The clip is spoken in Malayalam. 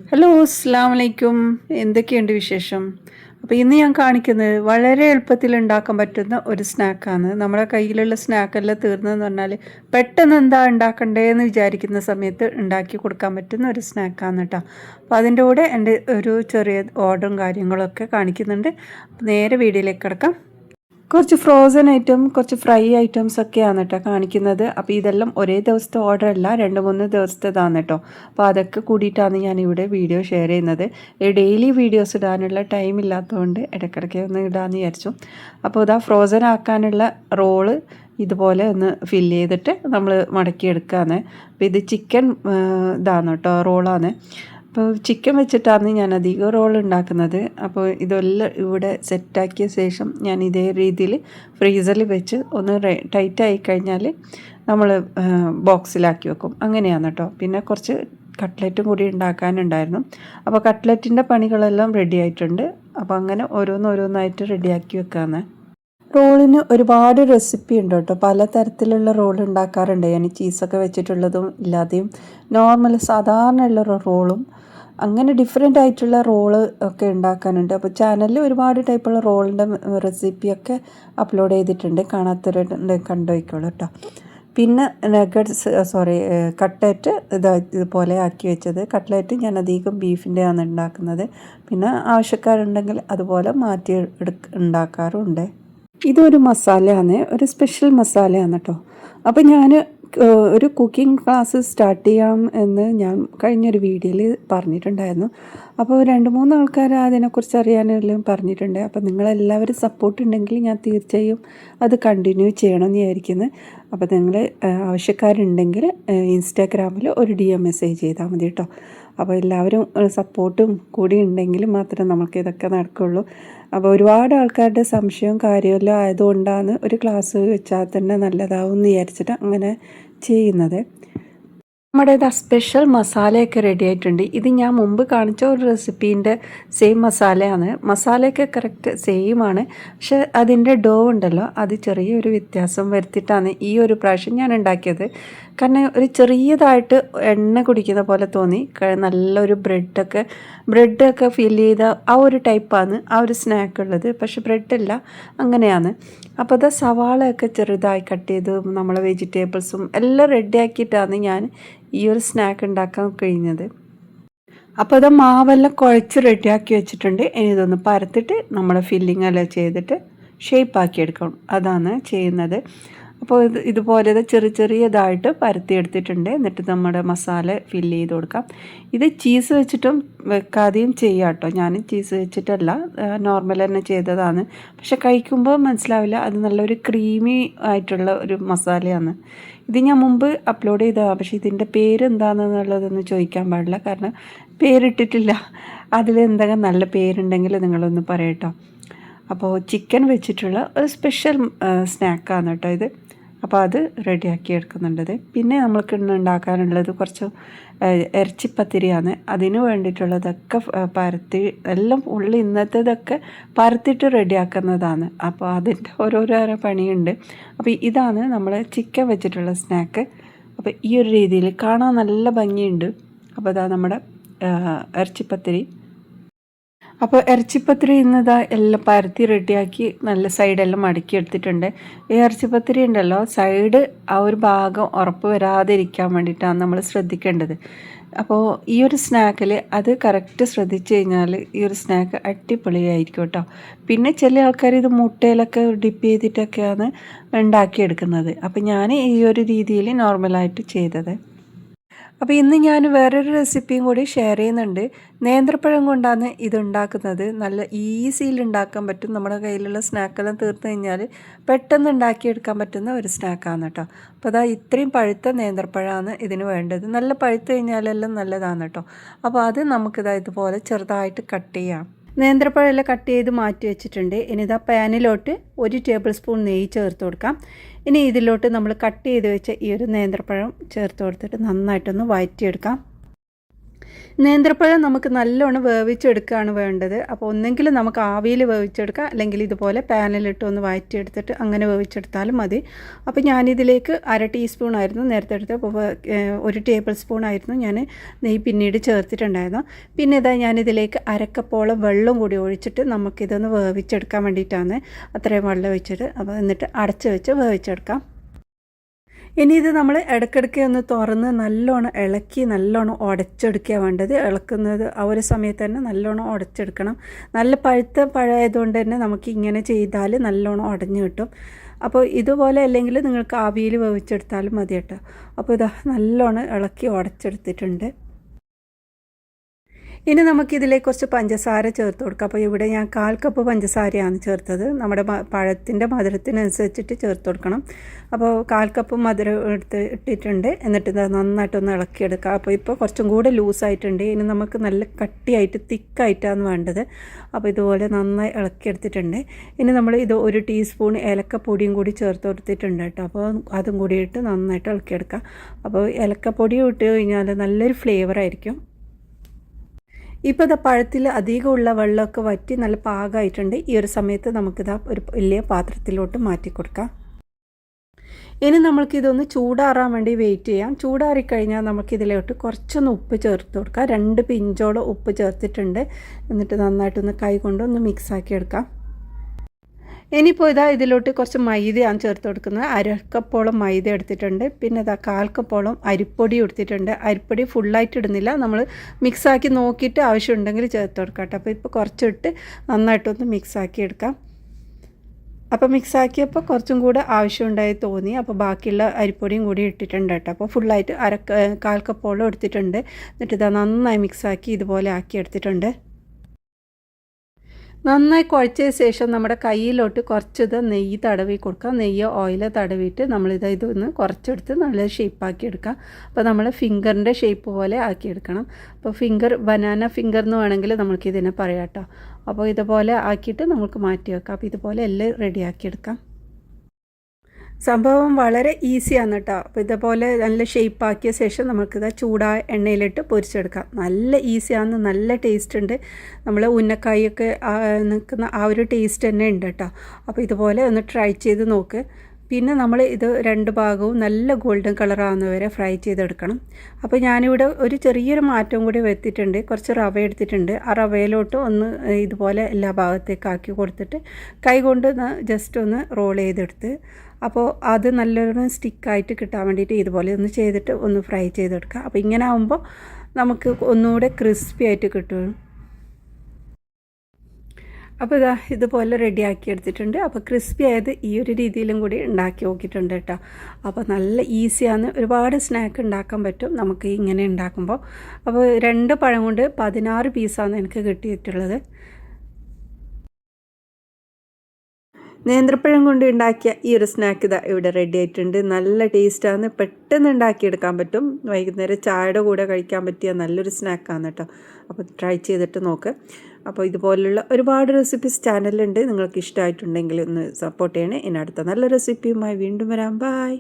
ഹലോ അസ്സാം വലൈക്കും. എന്തൊക്കെയുണ്ട് വിശേഷം? അപ്പോൾ ഇന്ന് ഞാൻ കാണിക്കുന്നത് വളരെ എളുപ്പത്തിൽ ഉണ്ടാക്കാൻ പറ്റുന്ന ഒരു സ്നാക്കാണ്. നമ്മുടെ കയ്യിലുള്ള സ്നാക്കെല്ലാം തീർന്നതെന്ന് പറഞ്ഞാൽ പെട്ടെന്ന് എന്താ ഉണ്ടാക്കണ്ടേന്ന് വിചാരിക്കുന്ന സമയത്ത് ഉണ്ടാക്കി കൊടുക്കാൻ പറ്റുന്ന ഒരു സ്നാക്കാണ് കേട്ടോ. അപ്പോൾ അതിൻ്റെ കൂടെ എൻ്റെ ഒരു ചെറിയ ഓർഡറും കാര്യങ്ങളൊക്കെ കാണിക്കുന്നുണ്ട്. നേരെ വീഡിയോയിലേക്ക് കിടക്കാം. കുറച്ച് ഫ്രോസൺ ഐറ്റം, കുറച്ച് ഫ്രൈ ഐറ്റംസ് ഒക്കെയാണ് കേട്ടോ കാണിക്കുന്നത്. അപ്പോൾ ഇതെല്ലാം ഒരേ ദിവസത്തെ ഓർഡർ അല്ല, 2-3 ദിവസത്തേതാണ് കേട്ടോ. അപ്പോൾ അതൊക്കെ കൂടിയിട്ടാണ് ഞാനിവിടെ വീഡിയോ ഷെയർ ചെയ്യുന്നത്. ഡെയിലി വീഡിയോസ് ഇടാനുള്ള ടൈം ഇല്ലാത്തതുകൊണ്ട് ഇടയ്ക്കിടയ്ക്ക് ഒന്ന് ഇടാമെന്ന് വിചാരിച്ചു. അപ്പോൾ ഇതാ ഫ്രോസൺ ആക്കാനുള്ള റോള് ഇതുപോലെ ഒന്ന് ഫില്ല് ചെയ്തിട്ട് നമ്മൾ മടക്കിയെടുക്കുകയാണ്. അപ്പോൾ ഇത് ചിക്കൻ ഇതാണ് കേട്ടോ, റോളാണ്. അപ്പോൾ ചിക്കൻ വെച്ചിട്ടാണ് ഞാൻ അധികം റോൾ ഉണ്ടാക്കുന്നത്. അപ്പോൾ ഇതെല്ലാം ഇവിടെ സെറ്റാക്കിയ ശേഷം ഞാൻ ഇതേ രീതിയിൽ ഫ്രീസറിൽ വെച്ച് ഒന്ന് ടൈറ്റായി കഴിഞ്ഞാൽ നമ്മൾ ബോക്സിലാക്കി വെക്കും. അങ്ങനെയാണ് കേട്ടോ. പിന്നെ കുറച്ച് കട്ട്ലറ്റും കൂടി ഉണ്ടാക്കാനുണ്ടായിരുന്നു. അപ്പോൾ കട്ട്ലറ്റിൻ്റെ പണികളെല്ലാം റെഡി ആയിട്ടുണ്ട്. അപ്പോൾ അങ്ങനെ ഓരോന്നായിട്ട് റെഡിയാക്കി വെക്കാമെന്ന്. റോളിന് ഒരുപാട് റെസിപ്പി ഉണ്ട് കേട്ടോ. പലതരത്തിലുള്ള റോൾ ഉണ്ടാക്കാറുണ്ട് ഞാൻ. ചീസൊക്കെ വെച്ചിട്ടുള്ളതും ഇല്ലാതെയും നോർമൽ സാധാരണ ഉള്ള റോളും അങ്ങനെ ഡിഫറെൻ്റ് ആയിട്ടുള്ള റോള് ഒക്കെ ഉണ്ടാക്കാനുണ്ട്. അപ്പോൾ ചാനലിൽ ഒരുപാട് ടൈപ്പുള്ള റോളിൻ്റെ റെസിപ്പിയൊക്കെ അപ്ലോഡ് ചെയ്തിട്ടുണ്ട്. കാണാത്തവരുണ്ട്, കണ്ടുപോയിക്കോളൂ കേട്ടോ. പിന്നെ കട്ട്ലറ്റ് ഇതുപോലെ ആക്കി വെച്ചത്. കട്ട്ലറ്റ് ഞാൻ അധികം ബീഫിൻ്റെയാണ് ഉണ്ടാക്കുന്നത്. പിന്നെ ആവശ്യക്കാരുണ്ടെങ്കിൽ അതുപോലെ മാറ്റി ഉണ്ടാക്കാറുണ്ട്. ഇതൊരു മസാലയാണ്, ഒരു സ്പെഷ്യൽ മസാലയാണ് കേട്ടോ. അപ്പോൾ ഞാൻ ഒരു കുക്കിംഗ് ക്ലാസ് സ്റ്റാർട്ട് ചെയ്യാം എന്ന് ഞാൻ കഴിഞ്ഞൊരു വീഡിയോയിൽ പറഞ്ഞിട്ടുണ്ടായിരുന്നു. അപ്പോൾ 2-3 ആൾക്കാർ അതിനെക്കുറിച്ച് അറിയാനെല്ലാം പറഞ്ഞിട്ടുണ്ട്. അപ്പോൾ നിങ്ങളെല്ലാവരും സപ്പോർട്ട് ഉണ്ടെങ്കിൽ ഞാൻ തീർച്ചയായും അത് കണ്ടിന്യൂ ചെയ്യണമെന്ന് വിചാരിക്കുന്നു. അപ്പോൾ നിങ്ങൾ ആവശ്യക്കാരുണ്ടെങ്കിൽ ഇൻസ്റ്റാഗ്രാമിൽ ഒരു DM മെസ്സേജ് ചെയ്താൽ മതി കേട്ടോ. അപ്പോൾ എല്ലാവരും സപ്പോർട്ടും കൂടി ഉണ്ടെങ്കിൽ മാത്രമേ നമുക്ക് ഇതൊക്കെ നടക്കുകയുള്ളൂ. അപ്പോൾ ഒരുപാട് ആൾക്കാരുടെ സംശയവും കാര്യമെല്ലാം ആയതുകൊണ്ടാണ് ഒരു ക്ലാസ് വെച്ചാൽ തന്നെ നല്ലതാവും എന്ന് വിചാരിച്ചിട്ട് അങ്ങനെ ചെയ്യുന്നത്. നമ്മുടെ സ്പെഷ്യൽ മസാലയൊക്കെ റെഡി ആയിട്ടുണ്ട്. ഇത് ഞാൻ മുമ്പ് കാണിച്ച ഒരു റെസിപ്പീൻ്റെ സെയിം മസാലയാണ്. മസാലയൊക്കെ കറക്റ്റ് സെയിം ആണ്. പക്ഷെ അതിൻ്റെ ഡോ ഉണ്ടല്ലോ, അത് ചെറിയൊരു വ്യത്യാസം വരുത്തിയിട്ടാണ് ഈ ഒരു പ്രാവശ്യം ഞാൻ ഉണ്ടാക്കിയത്. കാരണം ഒരു ചെറിയതായിട്ട് എണ്ണ കുടിക്കുന്ന പോലെ തോന്നി. നല്ലൊരു ബ്രെഡൊക്കെ ഫില്ല് ചെയ്ത ആ ഒരു ടൈപ്പാണ് ആ ഒരു സ്നാക്ക് ഉള്ളത്. പക്ഷെ ബ്രെഡല്ല, അങ്ങനെയാണ്. അപ്പോൾ അത് സവാളയൊക്കെ ചെറുതായി കട്ട് ചെയ്ത് നമ്മളെ വെജിറ്റബിൾസും എല്ലാം റെഡിയാക്കിയിട്ടാണ് ഞാൻ ഈ ഒരു സ്നാക്ക് ഉണ്ടാക്കാൻ കഴിഞ്ഞത്. അപ്പോൾ അത് മാവെല്ലാം കുഴച്ച് റെഡിയാക്കി വെച്ചിട്ടുണ്ട്. ഇനി ഇതൊന്ന് പരത്തിട്ട് നമ്മൾ ഫില്ലിംഗ് എല്ലാം ചെയ്തിട്ട് ഷേപ്പാക്കി എടുക്കണം. അതാണ് ചെയ്യുന്നത്. അപ്പോൾ ഇതുപോലെ ചെറിയതായിട്ട് പരത്തിയെടുത്തിട്ടുണ്ട്. എന്നിട്ട് നമ്മുടെ മസാല ഫില്ല് ചെയ്ത് കൊടുക്കാം. ഇത് ചീസ് വെച്ചിട്ടും വെക്കാതെയും ചെയ്യാം കേട്ടോ. ഞാൻ ചീസ് വെച്ചിട്ടല്ല, നോർമൽ തന്നെ ചെയ്തതാണ്. പക്ഷെ കഴിക്കുമ്പോൾ മനസ്സിലാവില്ല, അത് നല്ലൊരു ക്രീമി ആയിട്ടുള്ള ഒരു മസാലയാണ്. ഇത് ഞാൻ മുമ്പ് അപ്ലോഡ് ചെയ്തതാണ്. പക്ഷേ ഇതിൻ്റെ പേര് എന്താണെന്നുള്ളതൊന്നും ചോദിക്കാൻ പാടില്ല, കാരണം പേരിട്ടിട്ടില്ല. അതിലെന്തെങ്കിലും നല്ല പേരുണ്ടെങ്കിൽ നിങ്ങളൊന്ന് പറയട്ടോ. അപ്പോൾ ചിക്കൻ വെച്ചിട്ടുള്ള ഒരു സ്പെഷ്യൽ സ്നാക്കാണ് കേട്ടോ ഇത്. അപ്പോൾ അത് റെഡിയാക്കി എടുക്കുന്നുണ്ടത്. പിന്നെ നമ്മൾക്ക് ഉണ്ടാക്കാനുള്ളത് കുറച്ച് ഇറച്ചിപ്പത്തിരിയാണ്. അതിന് വേണ്ടിയിട്ടുള്ളതൊക്കെ പരത്തി എല്ലാം ഇന്നത്തേതൊക്കെ പരത്തിയിട്ട് റെഡിയാക്കുന്നതാണ്. അപ്പോൾ അതിൻ്റെ ഓരോരോ പണിയുണ്ട്. അപ്പോൾ ഇതാണ് നമ്മൾ ചിക്കൻ വെച്ചിട്ടുള്ള സ്നാക്ക്. അപ്പോൾ ഈ ഒരു രീതിയിൽ കാണാൻ നല്ല ഭംഗിയുണ്ട്. അപ്പോൾ ഇതാ നമ്മുടെ ഇറച്ചിപ്പത്തിരി. അപ്പോൾ ഇറച്ചിപ്പത്തിരി ഇന്നിതാ എല്ലാം പരത്തി റെഡിയാക്കി നല്ല സൈഡെല്ലാം മടക്കി എടുത്തിട്ടുണ്ട്. ഈ ഇറച്ചിപ്പത്തിരി ഉണ്ടല്ലോ, സൈഡ് ആ ഒരു ഭാഗം ഉറപ്പ് വരാതിരിക്കാൻ വേണ്ടിയിട്ടാണ് നമ്മൾ ശ്രദ്ധിക്കേണ്ടത്. അപ്പോൾ ഈ ഒരു സ്നാക്കിൽ അത് കറക്റ്റ് ശ്രദ്ധിച്ചു കഴിഞ്ഞാൽ ഈ ഒരു സ്നാക്ക് അടിപൊളിയായിരിക്കും കേട്ടോ. പിന്നെ ചില ആൾക്കാർ ഇത് മുട്ടയിലൊക്കെ ഡിപ്പ് ചെയ്തിട്ടൊക്കെയാണ് ഉണ്ടാക്കിയെടുക്കുന്നത്. അപ്പോൾ ഞാൻ ഈ ഒരു രീതിയിൽ നോർമലായിട്ട് ചെയ്തത്. അപ്പോൾ ഇന്ന് ഞാൻ വേറൊരു റെസിപ്പിയും കൂടി ഷെയർ ചെയ്യുന്നുണ്ട്. നേന്ത്രപ്പഴം കൊണ്ടാണ് ഇത് ഉണ്ടാക്കുന്നത്. നല്ല ഈസിയിൽ ഉണ്ടാക്കാൻ പറ്റും. നമ്മുടെ കയ്യിലുള്ള സ്നാക്കെല്ലാം തീർന്നു കഴിഞ്ഞാൽ പെട്ടെന്ന് ഉണ്ടാക്കിയെടുക്കാൻ പറ്റുന്ന ഒരു സ്നാക്കാണ് കേട്ടോ. അപ്പോൾ അതാ ഇത്രയും പഴുത്ത നേന്ത്രപ്പഴമാണ് ഇതിന് വേണ്ടത്. നല്ല പഴുത്ത് കഴിഞ്ഞാലെല്ലാം നല്ലതാണ് കേട്ടോ. അപ്പോൾ അത് നമുക്കിതാ ഇതുപോലെ ചെറുതായിട്ട് കട്ട് ചെയ്യാം. നേന്ത്രപ്പഴമെല്ലാം കട്ട് ചെയ്ത് മാറ്റി വെച്ചിട്ടുണ്ട്. ഇനി ഇതാ പാനിലോട്ട് 1 ടേബിൾ സ്പൂൺ നെയ്യ് ചേർത്ത് കൊടുക്കാം. ഇനി ഇതിലോട്ട് നമ്മൾ കട്ട് ചെയ്ത് വെച്ച ഈ ഒരു നേന്ത്രപ്പഴം ചേർത്ത് കൊടുത്തിട്ട് നന്നായിട്ടൊന്ന് വഴറ്റിയെടുക്കാം. നേന്ത്രപ്പഴം നമുക്ക് നല്ലോണം വേവിച്ചെടുക്കുകയാണ് വേണ്ടത്. അപ്പോൾ ഒന്നെങ്കിൽ നമുക്ക് ആവിയിൽ വേവിച്ചെടുക്കാം, അല്ലെങ്കിൽ ഇതുപോലെ പാനിലിട്ട് ഒന്ന് വഴറ്റിയെടുത്തിട്ട് അങ്ങനെ വേവിച്ചെടുത്താലും മതി. അപ്പോൾ ഞാനിതിലേക്ക് 1/2 ടീസ്പൂണായിരുന്നു നേരത്തെ എടുത്ത്, അപ്പോൾ 1 ടേബിൾ സ്പൂണായിരുന്നു ഞാൻ നെയ്യ് പിന്നീട് ചേർത്തിട്ടുണ്ടായിരുന്നു. പിന്നെ ഇതാ ഞാനിതിലേക്ക് 1/2 കപ്പോളം വെള്ളം കൂടി ഒഴിച്ചിട്ട് നമുക്കിതൊന്ന് വേവിച്ചെടുക്കാൻ വേണ്ടിയിട്ടാണ് അത്രയും വെള്ളം ഒഴിച്ചിട്ട്, അപ്പോൾ എന്നിട്ട് അടച്ച് വെച്ച് വേവിച്ചെടുക്കാം. ഇനി ഇത് നമ്മൾ ഇടയ്ക്കിടയ്ക്ക് ഒന്ന് തുറന്ന് നല്ലോണം ഇളക്കി നല്ലോണം ഉടച്ചെടുക്കുക വേണ്ടത്. ഇളക്കുന്നത് ആ ഒരു സമയത്ത് തന്നെ നല്ലോണം ഉടച്ചെടുക്കണം. നല്ല പഴുത്ത പഴമായതുകൊണ്ട് തന്നെ നമുക്ക് ഇങ്ങനെ ചെയ്താൽ നല്ലോണം ഉടഞ്ഞു കിട്ടും. അപ്പോൾ ഇതുപോലെ അല്ലെങ്കിൽ നിങ്ങൾക്ക് ആവിയിൽ വേവിച്ചെടുത്താലും മതി കേട്ടോ. അപ്പോൾ ഇതാ നല്ലോണം ഇളക്കി ഉടച്ചെടുത്തിട്ടുണ്ട്. ഇനി നമുക്കിതിലേക്ക് കുറച്ച് പഞ്ചസാര ചേർത്ത് കൊടുക്കാം. അപ്പോൾ ഇവിടെ ഞാൻ 1/4 കപ്പ് പഞ്ചസാരയാണ് ചേർത്തത്. നമ്മുടെ പഴത്തിൻ്റെ മധുരത്തിനനുസരിച്ചിട്ട് ചേർത്ത് കൊടുക്കണം. അപ്പോൾ 1/4 കപ്പ് മധുരം ഇട്ടിട്ടുണ്ട്. എന്നിട്ട് ഇത് നന്നായിട്ടൊന്ന് ഇളക്കിയെടുക്കുക. അപ്പോൾ ഇപ്പോൾ കുറച്ചും കൂടെ ലൂസായിട്ടുണ്ട്. ഇനി നമുക്ക് നല്ല കട്ടിയായിട്ട് തിക്കായിട്ടാണ് വേണ്ടത്. അപ്പോൾ ഇതുപോലെ നന്നായി ഇളക്കിയെടുത്തിട്ടുണ്ട്. ഇനി നമ്മൾ ഇത് 1 ടീസ്പൂൺ ഏലക്കപ്പൊടിയും കൂടി ചേർത്ത് കൊടുത്തിട്ടുണ്ട് കേട്ടോ. അപ്പോൾ അതും കൂടി ഇട്ട് നന്നായിട്ട് ഇളക്കിയെടുക്കുക. അപ്പോൾ ഏലക്കപ്പൊടി ഇട്ട് കഴിഞ്ഞാൽ നല്ലൊരു ഫ്ലേവറായിരിക്കും. ഇപ്പോൾ ഇത് പഴത്തിൽ അധികമുള്ള വെള്ളമൊക്കെ വറ്റി നല്ല പാകമായിട്ടുണ്ട്. ഈ ഒരു സമയത്ത് നമുക്കിതാ ഒരു വലിയ പാത്രത്തിലോട്ട് മാറ്റി കൊടുക്കാം. ഇനി നമുക്കിതൊന്ന് ചൂടാറാൻ വേണ്ടി വെയിറ്റ് ചെയ്യാം. ചൂടാറിക്കഴിഞ്ഞാൽ നമുക്കിതിലോട്ട് കുറച്ചൊന്ന് ഉപ്പ് ചേർത്ത് കൊടുക്കാം. 2 പിഞ്ചോളം ഉപ്പ് ചേർത്തിട്ടുണ്ട്. എന്നിട്ട് നന്നായിട്ടൊന്ന് കൈ കൊണ്ടൊന്ന് മിക്സാക്കി എടുക്കാം. ഇനിയിപ്പോൾ ഇതാ ഇതിലോട്ട് കുറച്ച് മൈദയാണ് ചേർത്ത് കൊടുക്കുന്നത്. 1/2 കപ്പോളം മൈദ എടുത്തിട്ടുണ്ട്. പിന്നെ ഇതാ 1/4 കപ്പോളം അരിപ്പൊടി എടുത്തിട്ടുണ്ട്. അരിപ്പൊടി ഫുള്ളായിട്ട് ഇടുന്നില്ല, നമ്മൾ മിക്സാക്കി നോക്കിയിട്ട് ആവശ്യമുണ്ടെങ്കിൽ ചേർത്ത് കൊടുക്കാം കേട്ടോ. അപ്പോൾ ഇപ്പോൾ കുറച്ചിട്ട് നന്നായിട്ടൊന്ന് മിക്സാക്കി എടുക്കാം. അപ്പോൾ മിക്സാക്കിയപ്പോൾ കുറച്ചും കൂടെ ആവശ്യമുണ്ടായി തോന്നി. അപ്പോൾ ബാക്കിയുള്ള അരിപ്പൊടിയും കൂടി ഇട്ടിട്ടുണ്ട് കേട്ടോ. അപ്പോൾ ഫുള്ളായിട്ട് 1/4 കപ്പോളം എടുത്തിട്ടുണ്ട്. എന്നിട്ട് ഇതാ നന്നായി മിക്സാക്കി ഇതുപോലെ ആക്കി എടുത്തിട്ടുണ്ട്. നന്നായി കുഴച്ചതിന് ശേഷം നമ്മുടെ കയ്യിലോട്ട് കുറച്ചിത് നെയ്യ് തടവി കൊടുക്കുക. നെയ്യോ ഓയിൽ തടവിയിട്ട് ഇതൊന്ന് കുറച്ചെടുത്ത് നല്ല ഷേപ്പാക്കി എടുക്കുക. അപ്പോൾ നമ്മൾ ഫിംഗറിൻ്റെ ഷേപ്പ് പോലെ ആക്കിയെടുക്കണം. അപ്പോൾ ബനാന ഫിംഗർ എന്ന് വേണമെങ്കിൽ നമുക്കിതിനെ പറയാം കേട്ടോ. അപ്പോൾ ഇതുപോലെ ആക്കിയിട്ട് നമുക്ക് മാറ്റി വെക്കാം. അപ്പോൾ ഇതുപോലെ എല്ലാം റെഡിയാക്കിയെടുക്കാം. സംഭവം വളരെ ഈസിയാണ് കേട്ടോ. അപ്പോൾ ഇതുപോലെ നല്ല ഷേപ്പാക്കിയ ശേഷം നമുക്കിത് ചൂടായ എണ്ണയിലിട്ട് പൊരിച്ചെടുക്കാം. നല്ല ഈസിയാണ്, നല്ല ടേസ്റ്റ് ഉണ്ട്. നമ്മൾ ഉന്നക്കായൊക്കെ നിൽക്കുന്ന ആ ഒരു ടേസ്റ്റ് തന്നെ ഉണ്ട് കേട്ടോ. അപ്പോൾ ഇതുപോലെ ഒന്ന് ട്രൈ ചെയ്ത് നോക്ക്. പിന്നെ നമ്മൾ ഇത് 2 ഭാഗവും നല്ല ഗോൾഡൻ കളറാകുന്നവരെ ഫ്രൈ ചെയ്തെടുക്കണം. അപ്പോൾ ഞാനിവിടെ ഒരു ചെറിയൊരു മാറ്റം കൂടി വരുത്തിയിട്ടുണ്ട്. കുറച്ച് റവ എടുത്തിട്ടുണ്ട്. ആ റവയിലോട്ട് ഒന്ന് ഇതുപോലെ എല്ലാ ഭാഗത്തേക്ക് ആക്കി കൊടുത്തിട്ട് കൈ കൊണ്ട് ജസ്റ്റ് ഒന്ന് റോൾ ചെയ്തെടുത്ത്, അപ്പോൾ അത് നല്ലൊരു സ്റ്റിക്കായിട്ട് കിട്ടാൻ വേണ്ടിയിട്ട് ഇതുപോലെ ഒന്ന് ചെയ്തിട്ട് ഒന്ന് ഫ്രൈ ചെയ്തെടുക്കുക. അപ്പോൾ ഇങ്ങനെ ആകുമ്പോൾ നമുക്ക് ഒന്നുകൂടെ ക്രിസ്പി ആയിട്ട് കിട്ടും. അപ്പോൾ ഇതുപോലെ റെഡിയാക്കി എടുത്തിട്ടുണ്ട്. അപ്പോൾ ക്രിസ്പി ആയത് ഈ ഒരു രീതിയിലും കൂടി ഉണ്ടാക്കി നോക്കിയിട്ടുണ്ട് കേട്ടോ. അപ്പോൾ നല്ല ഈസിയാണ്, ഒരുപാട് സ്നാക്ക് ഉണ്ടാക്കാൻ പറ്റും നമുക്ക് ഇങ്ങനെ ഉണ്ടാക്കുമ്പോൾ. അപ്പോൾ 2 പഴം കൊണ്ട് 16 പീസാണ് എനിക്ക് കിട്ടിയിട്ടുള്ളത്. നേന്ത്രപ്പഴം കൊണ്ട് ഉണ്ടാക്കിയ ഈ ഒരു സ്നാക്ക് ഇവിടെ റെഡി ആയിട്ടുണ്ട്. നല്ല ടേസ്റ്റാണ്, പെട്ടെന്ന് ഉണ്ടാക്കിയെടുക്കാൻ പറ്റും. വൈകുന്നേരം ചായയുടെ കൂടെ കഴിക്കാൻ പറ്റിയ നല്ലൊരു സ്നാക്കാണ് കേട്ടോ. അപ്പോൾ ട്രൈ ചെയ്തിട്ട് നോക്ക്. അപ്പോൾ ഇതുപോലുള്ള ഒരുപാട് റെസിപ്പീസ് ചാനലുണ്ട്. നിങ്ങൾക്ക് ഇഷ്ടമായിട്ടുണ്ടെങ്കിൽ ഒന്ന് സപ്പോർട്ട് ചെയ്യണേ. ഇനി അടുത്ത നല്ല റെസിപ്പിയുമായി വീണ്ടും വരാം. ബൈ.